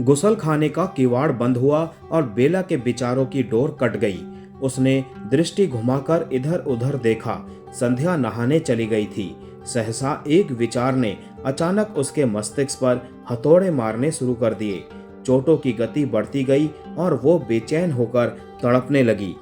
गुसल खाने का किवाड़ बंद हुआ और बेला के विचारों की डोर कट गई। उसने दृष्टि घुमाकर इधर उधर देखा। संध्या नहाने चली गई थी। सहसा एक विचार ने अचानक उसके मस्तिष्क पर हथौड़े मारने शुरू कर दिए। चोटों की गति बढ़ती गई और वो बेचैन होकर तड़पने लगी।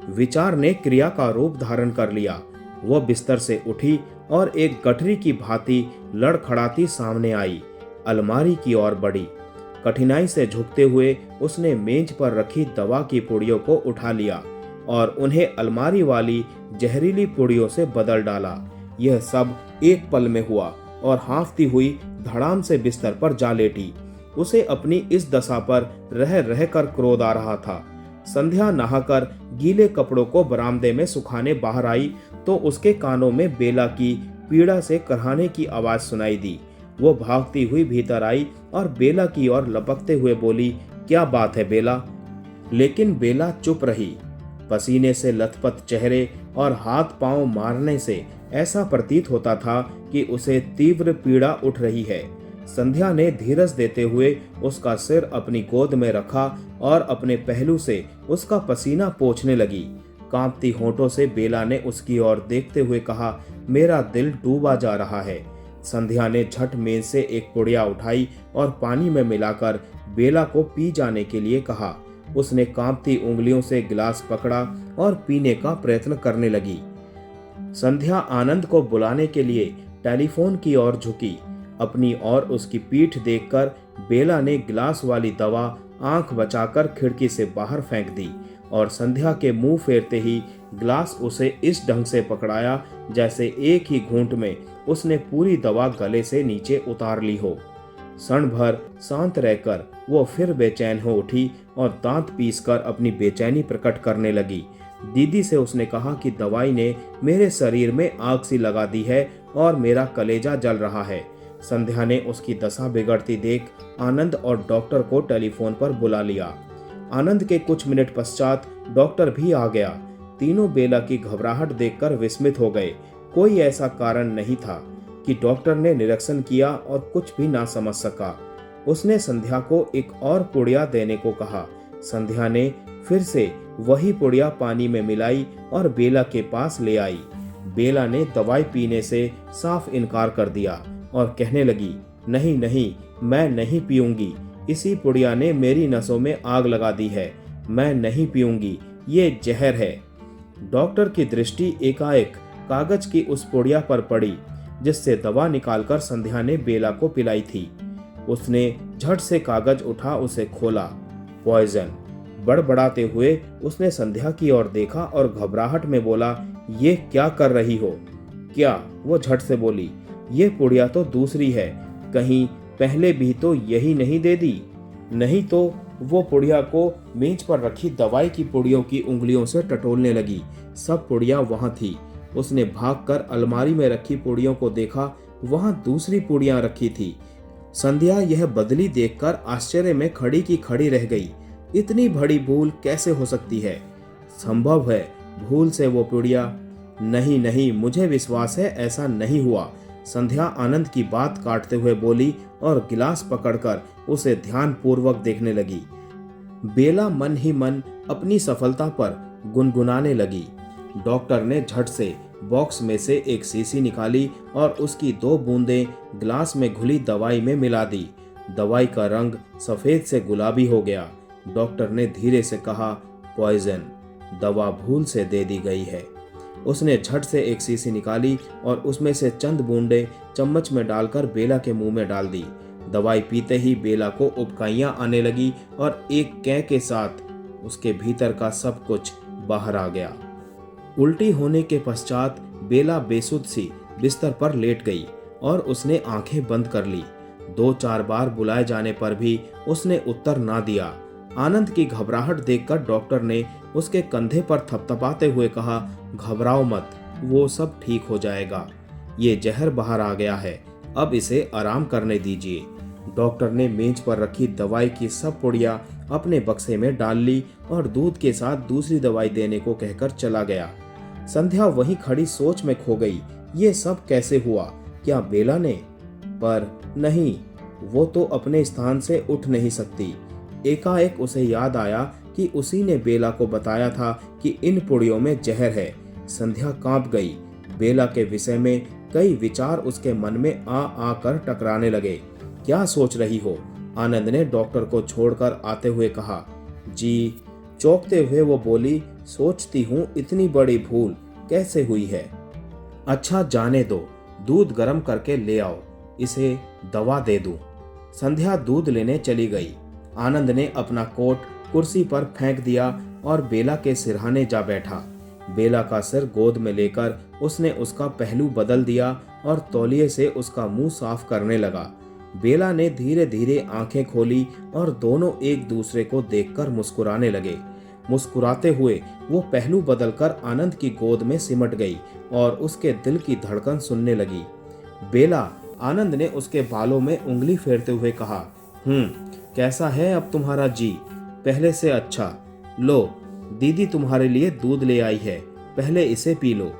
विचार ने क्रिया का रूप धारण कर लिया। वो बिस्तर से उठी और एक गठरी की भांति लड़खड़ाती सामने आई। अलमारी की ओर बढ़ी। कठिनाई से झुकते हुए उसने मेज पर रखी दवा की पुड़ियों को उठा लिया और उन्हें अलमारी वाली जहरीली पुड़ियों से बदल डाला। यह सब एक पल में हुआ और हाँफती हुई धड़ाम से बिस्तर पर जा लेटी। उसे अपनी इस दशा पर रह रह कर क्रोध आ रहा था। संध्या नहाकर गीले कपड़ों को बरामदे में सुखाने बाहर आई तो उसके कानों में बेला की पीड़ा से कराहने की आवाज सुनाई दी। वो भागती हुई भीतर आई और बेला की ओर लपकते हुए बोली, क्या बात है बेला? लेकिन बेला चुप रही। पसीने से लथपथ चेहरे और हाथ पांव मारने से ऐसा प्रतीत होता था कि उसे तीव्र पीड़ा उठ रही है। संध्या ने धीरज देते हुए उसका सिर अपनी गोद में रखा और अपने पहलू से उसका पसीना पोंछने लगी। कांपती होठों से बेला ने उसकी ओर देखते हुए कहा, मेरा दिल डूबा जा रहा है। संध्या ने झट मेज से एक पुड़िया उठाई और पानी में मिलाकर बेला को पी जाने के लिए कहा। उसने कांपती उंगलियों से गिलास पकड़ा और पीने का प्रयत्न करने लगी। संध्या आनंद को बुलाने के लिए टेलीफोन की ओर झुकी। अपनी और उसकी पीठ देखकर बेला ने गिलास वाली दवा आंख बचाकर खिड़की से बाहर फेंक दी और संध्या के मुंह फेरते ही गिलास उसे इस ढंग से पकड़ाया जैसे एक ही घूंट में उसने पूरी दवा गले से नीचे उतार ली हो। क्षण भर शांत रहकर वो फिर बेचैन हो उठी और दांत पीसकर अपनी बेचैनी प्रकट करने लगी। दीदी से उसने कहा कि दवाई ने मेरे शरीर में आग सी लगा दी है और मेरा कलेजा जल रहा है। संध्या ने उसकी दशा बिगड़ती देख आनंद और डॉक्टर को टेलीफोन पर बुला लिया। आनंद के कुछ मिनट पश्चात डॉक्टर भी आ गया। तीनों बेला की घबराहट देखकर विस्मित हो गए। कोई ऐसा कारण नहीं था कि डॉक्टर ने निरीक्षण किया और कुछ भी ना समझ सका। उसने संध्या को एक और पुड़िया देने को कहा। संध्या ने फिर से वही पुड़िया पानी में मिलाई और बेला के पास ले आई। बेला ने दवाई पीने से साफ इनकार कर दिया और कहने लगी, नहीं नहीं, मैं नहीं पीऊंगी। इसी पुड़िया ने मेरी नसों में आग लगा दी है। मैं नहीं पीऊंगी, ये जहर है। डॉक्टर की दृष्टि एकाएक कागज की उस पुड़िया पर पड़ी जिससे दवा निकालकर संध्या ने बेला को पिलाई थी। उसने झट से कागज उठा उसे खोला। पॉइजन। बड़बड़ाते हुए उसने संध्या की ओर देखा और घबराहट में बोला, ये क्या कर रही हो? क्या? वो झट से बोली, ये पुड़िया तो दूसरी है। कहीं पहले भी तो यही नहीं दे दी? नहीं तो वो पुड़िया को मेज पर रखी दवाई की पुड़ियों की उंगलियों से टटोलने लगी। सब पुड़िया वहां थी। उसने भागकर अलमारी में रखी पुड़ियों को देखा, वहां दूसरी पुड़िया रखी थी। संध्या यह बदली देखकर आश्चर्य में खड़ी की खड़ी रह गई। इतनी बड़ी भूल कैसे हो सकती है? संभव है भूल से वो पुड़िया? नहीं नहीं, मुझे विश्वास है ऐसा नहीं हुआ। संध्या आनंद की बात काटते हुए बोली और गिलास पकड़कर उसे ध्यानपूर्वक देखने लगी। बेला मन ही मन अपनी सफलता पर गुनगुनाने लगी। डॉक्टर ने झट से बॉक्स में से एक शीशी निकाली और उसकी 2 बूंदें गिलास में घुली दवाई में मिला दी। दवाई का रंग सफेद से गुलाबी हो गया। डॉक्टर ने धीरे से कहा, पॉइजन। दवा भूल से दे दी गई है। उसने झट से एक शीशी निकाली और उसमें से चंद बूंदें चम्मच में डालकर बेला के मुंह में डाल दी। दवाई पीते ही बेला को उबकाइयां आने लगी और एक कै के साथ उसके भीतर का सब कुछ बाहर आ गया। उल्टी होने के पश्चात बेला बेसुध सी बिस्तर पर लेट गई और उसने आंखें बंद कर ली। 2-4 बार बुलाए जाने पर भी उसने उत्तर ना दिया। आनंद की घबराहट देखकर डॉक्टर ने उसके कंधे पर थपथपाते हुए कहा, घबराओ मत, वो सब ठीक हो जाएगा। ये जहर बाहर आ गया है, अब इसे आराम करने दीजिए। डॉक्टर ने मेज पर रखी दवाई की सब पुड़िया अपने बक्से में डाल ली और दूध के साथ दूसरी दवाई देने को कहकर चला गया। संध्या वहीं खड़ी सोच में खो गई। ये सब कैसे हुआ? क्या बेला ने? पर नहीं, वो तो अपने स्थान से उठ नहीं सकती। एकाएक उसे याद आया कि उसी ने बेला को बताया था कि इन पुड़ियों में जहर है। संध्या कांप गई। बेला के विषय में कई विचार उसके मन में आ आकर टकराने लगे। क्या सोच रही हो? आनंद ने डॉक्टर को छोड़कर आते हुए कहा। जी। चौंकते हुए वो बोली, सोचती हूँ इतनी बड़ी भूल कैसे हुई है। अच्छा जाने दो, दूध गर्म करके ले आओ, इसे दवा दे दूं। संध्या दूध लेने चली गई। आनंद ने अपना कोट कुर्सी पर फेंक दिया और बेला के सिरहाने जा बैठा। बेला का सिर गोद में लेकर उसने उसका पहलू बदल दिया और तौलिए से उसका मुंह साफ करने लगा। बेला ने धीरे धीरे आंखें खोली और दोनों एक दूसरे को देखकर मुस्कुराने लगे। मुस्कुराते हुए वो पहलू बदलकर आनंद की गोद में सिमट गई और उसके दिल की धड़कन सुनने लगी। बेला, आनंद ने उसके बालों में उंगली फेरते हुए कहा। कैसा है अब तुम्हारा जी? पहले से अच्छा। लो, दीदी तुम्हारे लिए दूध ले आई है, पहले इसे पी लो।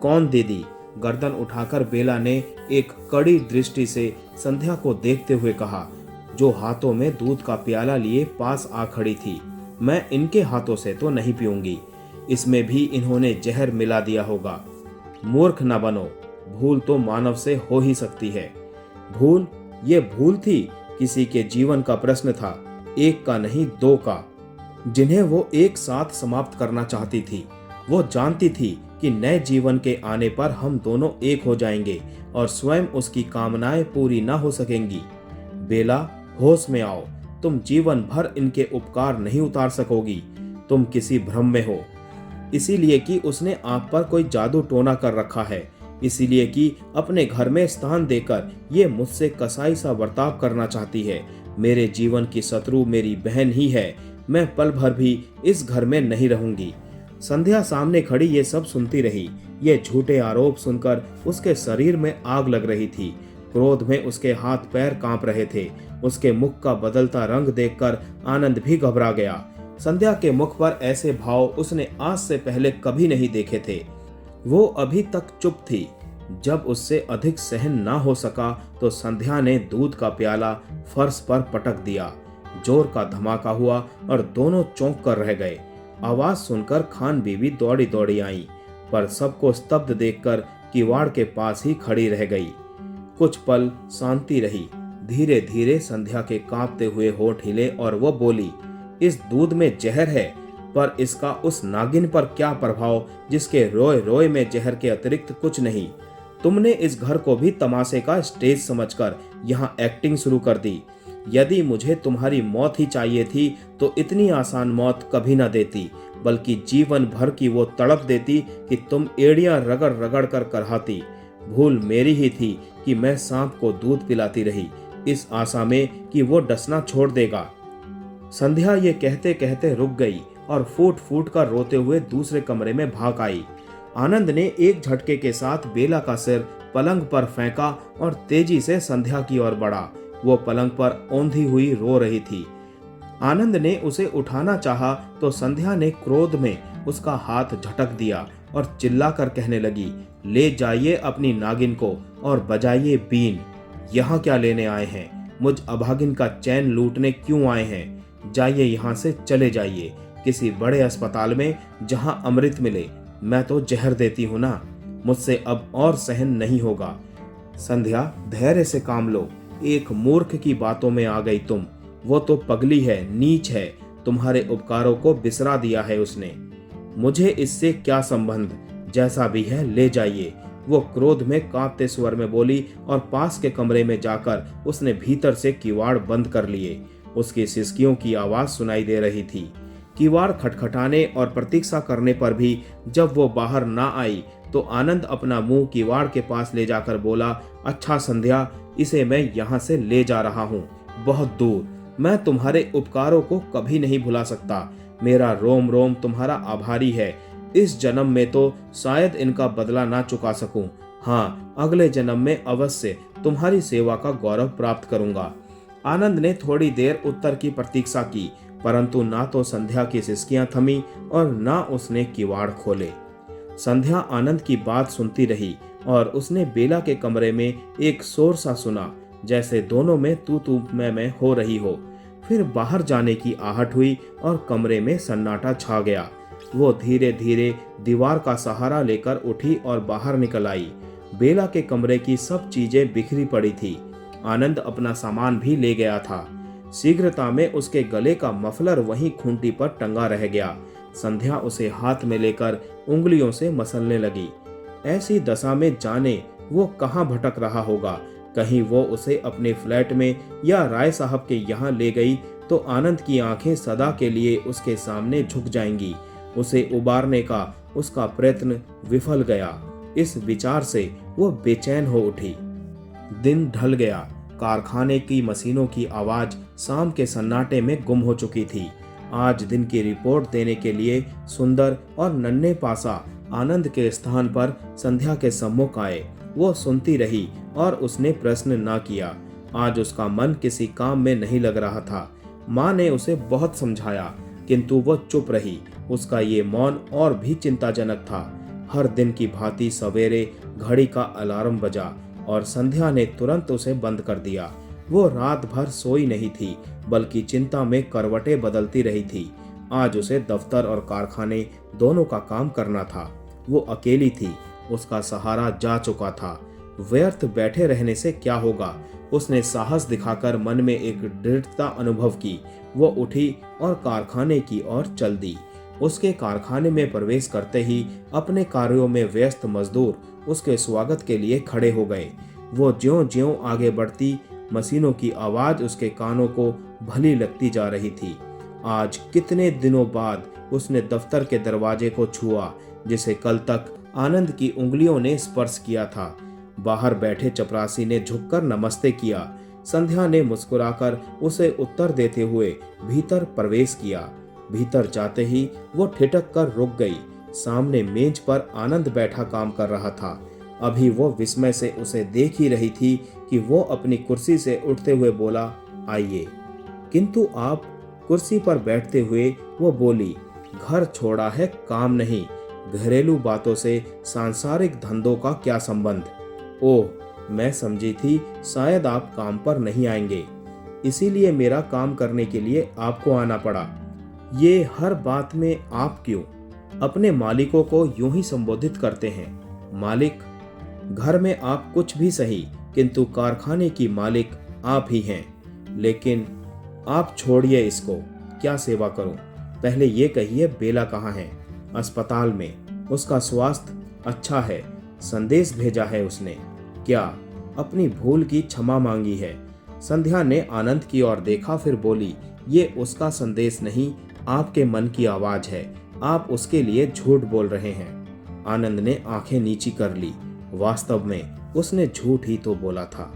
कौन दीदी? गर्दन उठाकर बेला ने एक कड़ी दृष्टि से संध्या को देखते हुए कहा, जो हाथों में दूध का प्याला लिए पास आ खड़ी थी। मैं इनके हाथों से तो नहीं पीऊंगी, इसमें भी इन्होंने जहर मिला दिया होगा। मूर्ख न बनो, भूल तो मानव से हो ही सकती है। भूल? ये भूल थी? किसी के जीवन का प्रश्न था, एक का नहीं दो का, जिन्हें वो एक साथ समाप्त करना चाहती थी। वो जानती थी कि नए जीवन के आने पर हम दोनों एक हो जाएंगे और स्वयं उसकी कामनाएं पूरी ना हो सकेंगी। बेला, होश में आओ, तुम जीवन भर इनके उपकार नहीं उतार सकोगी। तुम किसी भ्रम में हो, इसीलिए कि उसने आप पर कोई जादू टोना कर रखा है, इसीलिए कि अपने घर में स्थान देकर ये मुझसे कसाई सा बर्ताव करना चाहती है। मेरे जीवन की शत्रु मेरी बहन ही है। मैं पल भर भी इस घर में नहीं रहूंगी। संध्या सामने खड़ी ये सब सुनती रही। ये झूठे आरोप सुनकर उसके शरीर में आग लग रही थी। क्रोध में उसके हाथ पैर कांप रहे थे। उसके मुख का बदलता रंग देखकर आनंद भी घबरा गया। संध्या के मुख पर ऐसे भाव उसने आज से पहले कभी नहीं देखे थे। वो अभी तक चुप थी। जब उससे अधिक सहन ना हो सका तो संध्या ने दूध का प्याला फर्श पर पटक दिया। जोर का धमाका हुआ और दोनों चौंक कर रह गए। आवाज सुनकर खान बीवी दौड़ी दौड़ी आई, पर सबको स्तब्ध देखकर किवाड़ के पास ही खड़ी रह गई। कुछ पल शांति रही। धीरे धीरे संध्या के कांपते हुए होंठ हिले और वो बोली, इस दूध में जहर है, पर इसका उस नागिन पर क्या प्रभाव जिसके रोए रोए में जहर के अतिरिक्त कुछ नहीं। तुमने इस घर को भी तमाशे का स्टेज समझकर यहाँ एक्टिंग शुरू कर दी। यदि मुझे तुम्हारी मौत ही चाहिए थी तो इतनी आसान मौत कभी न देती, बल्कि जीवन भर की वो तड़प देती कि तुम एड़ियां रगड़ रगड़ कर करहाती। भूल मेरी ही थी कि मैं सांप को दूध पिलाती रही, इस आशा में कि वो डसना छोड़ देगा। संध्या ये कहते कहते रुक गई और फूट फूट कर रोते हुए दूसरे कमरे में भाग आई। आनंद ने एक झटके के साथ बेला का सिर पलंग पर फेंका और तेजी से संध्या की ओर बढ़ा। वो पलंग पर औंधी हुई रो रही थी। आनंद ने उसे उठाना चाहा तो संध्या ने क्रोध में उसका हाथ झटक दिया और चिल्लाकर कहने लगी, ले जाइए अपनी नागिन को और बजाइए बीन। यहाँ क्या लेने आए हैं? मुझ अभागिन का चैन लूटने क्यों आए हैं? जाइए यहाँ से, चले जाइए किसी बड़े अस्पताल में जहाँ अमृत मिले। मैं तो जहर देती हूँ ना, मुझसे अब और सहन नहीं होगा। संध्या, धैर्य से काम लो। एक मूर्ख की बातों में आ गई तुम। वो तो पगली है, नीच है, तुम्हारे उपकारों को बिसरा दिया है उसने। मुझे इससे क्या संबंध? जैसा भी है ले जाइए। वो क्रोध में कांपते स्वर में बोली और पास के कमरे में जाकर उसने भीतर से किवाड़ बंद कर लिए। उसकी सिसकियों की आवाज सुनाई दे रही थी। किवाड़ खटखटाने और प्रतीक्षा करने पर भी जब वो बाहर ना आई तो आनंद अपना मुंह किवाड़ के पास ले जाकर बोला, अच्छा संध्या, इसे मैं यहाँ से ले जा रहा हूँ, बहुत दूर। मैं तुम्हारे उपकारों को कभी नहीं भुला सकता। मेरा रोम रोम तुम्हारा आभारी है। इस जन्म में तो शायद इनका बदला ना चुका सकूं। हाँ, अगले जन्म में अवश्य तुम्हारी सेवा का गौरव प्राप्त करूंगा। आनंद ने थोड़ी देर उत्तर की प्रतीक्षा की, परंतु ना तो संध्या की सिसकियां थमी और ना उसने किवाड़ खोले। संध्या आनंद की बात सुनती रही और उसने बेला के कमरे में एक शोर सा सुना। जैसे दोनों में तू मैं हो रही हो। फिर बाहर जाने की आहट हुई और कमरे में सन्नाटा छा गया। वो धीरे धीरे दीवार का सहारा लेकर उठी और बाहर निकल आई। बेला के कमरे की सब चीजें बिखरी पड़ी थी। आनंद अपना सामान भी ले गया था। शीघ्रता में उसके गले का मफलर वहीं खूंटी पर टंगा रह गया। संध्या उसे हाथ में लेकर उंगलियों से मसलने लगी। ऐसी दशा में जाने वो कहाँ भटक रहा होगा। कहीं वो उसे अपने फ्लैट में या राय साहब के यहाँ ले गई तो आनंद की आंखें सदा के लिए उसके सामने झुक जाएंगी। उसे उबारने का उसका प्रयत्न विफल गया। इस विचार से वो बेचैन हो उठी। दिन ढल गया। कारखाने की मशीनों की आवाज शाम के सन्नाटे में गुम हो चुकी थी। आज दिन की रिपोर्ट देने के लिए सुंदर और नन्हे पासा आनंद के स्थान पर संध्या के सम्मुख आए। वो सुनती रही और उसने प्रश्न न किया। आज उसका मन किसी काम में नहीं लग रहा था। माँ ने उसे बहुत समझाया किंतु वो चुप रही। उसका ये मौन और भी चिंताजनक था। हर दिन की भांति सवेरे घड़ी का अलार्म बजा और संध्या ने तुरंत उसे बंद कर दिया। वो रात भर सोई नहीं थी बल्कि चिंता में करवटें बदलती रही थी। आज उसे दफ्तर और कारखाने दोनों का काम करना था। वो अकेली थी। उसका सहारा जा चुका था। व्यर्थ बैठे रहने से क्या होगा। उसने साहस दिखाकर मन में एक दृढ़ता अनुभव की। वो उठी और कारखाने की ओर चल दी। उसके कारखाने में प्रवेश करते ही अपने कार्यों में व्यस्त मजदूर उसके स्वागत के लिए खड़े हो गए। वो ज्यों-ज्यों आगे बढ़ती मशीनों की आवाज उसके कानों को भली लगती जा रही थी। आज कितने दिनों बाद उसने दफ्तर के दरवाजे को छुआ जिसे कल तक आनंद की उंगलियों ने स्पर्श किया था। बाहर बैठे चपरासी ने झुककर नमस्ते किया। संध्या ने मुस्कुराकर उसे उत्तर देते हुए भीतर प्रवेश किया। भीतर जाते ही वो ठिठक कर रुक गई। सामने मेज पर आनंद बैठा काम कर रहा था। अभी वो विस्मय से उसे देख ही रही थी कि वो अपनी कुर्सी से उठते हुए बोला, आइए। किंतु आप कुर्सी पर बैठते हुए वो बोली, घर छोड़ा है काम नहीं। घरेलू बातों से सांसारिक धंधों का क्या संबंध। ओह, मैं समझी थी शायद आप काम पर नहीं आएंगे, इसीलिए मेरा काम करने के लिए आपको आना पड़ा। ये हर बात में आप क्यों? अपने मालिकों को यूं ही संबोधित करते हैं। मालिक? घर में आप कुछ भी सही किंतु कारखाने की मालिक आप ही हैं। लेकिन आप छोड़िए इसको, क्या सेवा करूं? पहले ये कहिए बेला कहाँ है? अस्पताल में। उसका स्वास्थ्य अच्छा है। संदेश भेजा है उसने। क्या? अपनी भूल की क्षमा मांगी है। संध्या ने आनंद की ओर देखा, फिर बोली, ये उसका संदेश नहीं, आपके मन की आवाज है। आप उसके लिए झूठ बोल रहे हैं। आनंद ने आंखें नीची कर ली। वास्तव में उसने झूठ ही तो बोला था।